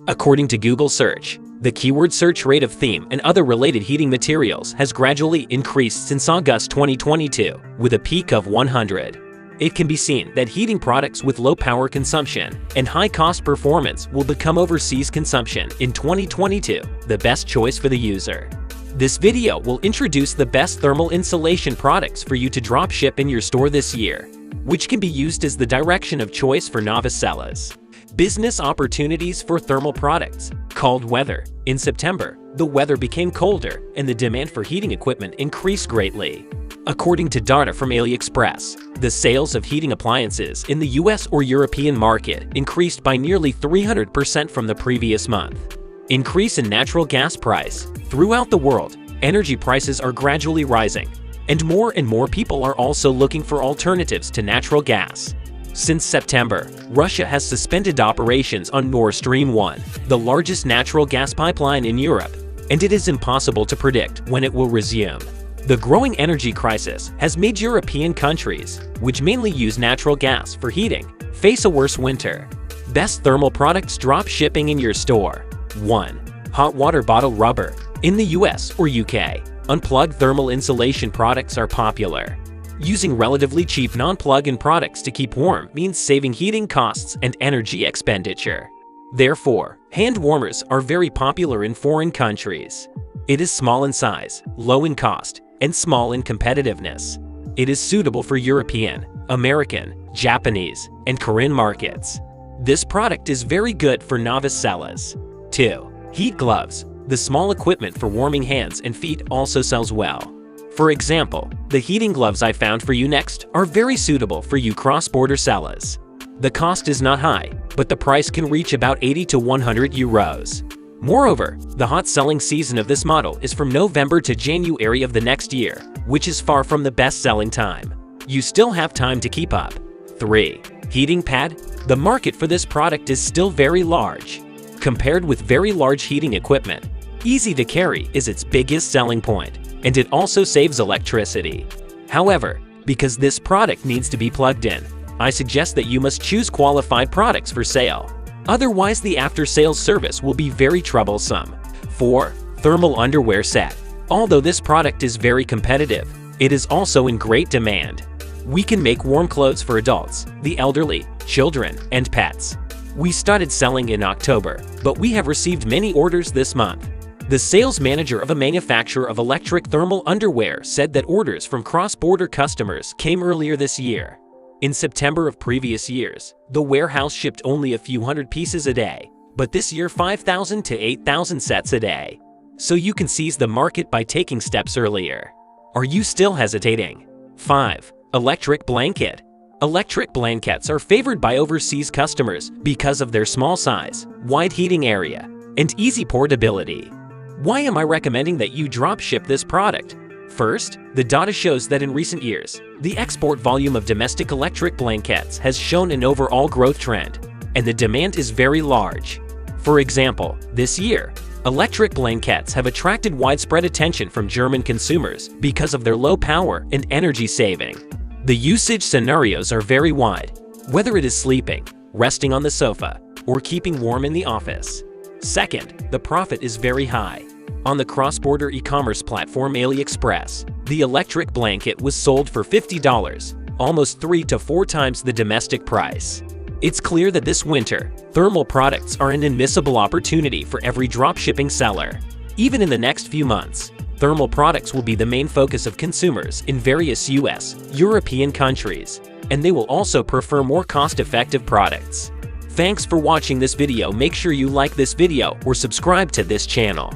According to Google search, the keyword search rate of theme and other related heating materials has gradually increased since August 2022, with a peak of 100. It can be seen that heating products with low power consumption and high cost performance will become overseas consumption in 2022, the best choice for the user. This video will introduce the best thermal insulation products for you to drop ship in your store this year, which can be used as the direction of choice for novice sellers. Business opportunities for thermal products. Cold weather. In September, the weather became colder and the demand for heating equipment increased greatly. According to data from AliExpress, the sales of heating appliances in the US or European market increased by nearly 300% from the previous month. Increase in natural gas price. Throughout the world, energy prices are gradually rising, and more people are also looking for alternatives to natural gas. Since September, Russia has suspended operations on Nord Stream 1, the largest natural gas pipeline in Europe, and it is impossible to predict when it will resume. The growing energy crisis has made European countries, which mainly use natural gas for heating, face a worse winter. Best thermal products drop shipping in your store. 1. Hot water bottle rubber. In the US or UK, unplugged thermal insulation products are popular. Using relatively cheap non-plug-in products to keep warm means saving heating costs and energy expenditure. Therefore, hand warmers are very popular in foreign countries. It is small in size, low in cost, and small in competitiveness. It is suitable for European, American, Japanese, and Korean markets. This product is very good for novice sellers. 2. Heat gloves. The small equipment for warming hands and feet also sells well. For example, the heating gloves I found for you next are very suitable for you cross-border sellers. The cost is not high, but the price can reach about 80 to 100 euros. Moreover, the hot selling season of this model is from November to January of the next year, which is far from the best-selling time. You still have time to keep up. 3. Heating pad. The market for this product is still very large. Compared with very large heating equipment, easy to carry is its biggest selling point, and it also saves electricity. However, because this product needs to be plugged in, I suggest that you must choose qualified products for sale. Otherwise, the after-sales service will be very troublesome. 4. Thermal underwear set. Although this product is very competitive, it is also in great demand. We can make warm clothes for adults, the elderly, children, and pets. We started selling in October, but we have received many orders this month. The sales manager of a manufacturer of electric thermal underwear said that orders from cross-border customers came earlier this year. In September of previous years, the warehouse shipped only a few hundred pieces a day, but this year 5,000 to 8,000 sets a day. So you can seize the market by taking steps earlier. Are you still hesitating? 5. Electric blanket. Electric blankets are favored by overseas customers because of their small size, wide heating area, and easy portability. Why am I recommending that you drop ship this product? First, the data shows that in recent years, the export volume of domestic electric blankets has shown an overall growth trend, and the demand is very large. For example, this year, electric blankets have attracted widespread attention from German consumers because of their low power and energy saving. The usage scenarios are very wide, whether it is sleeping, resting on the sofa, or keeping warm in the office. Second, the profit is very high. On the cross-border e-commerce platform AliExpress, the electric blanket was sold for $50, almost 3 to 4 times the domestic price. It's clear that this winter, thermal products are an unmissable opportunity for every dropshipping seller. Even in the next few months, thermal products will be the main focus of consumers in various US, European countries, and they will also prefer more cost-effective products. Thanks for watching this video. Make sure you like this video or subscribe to this channel.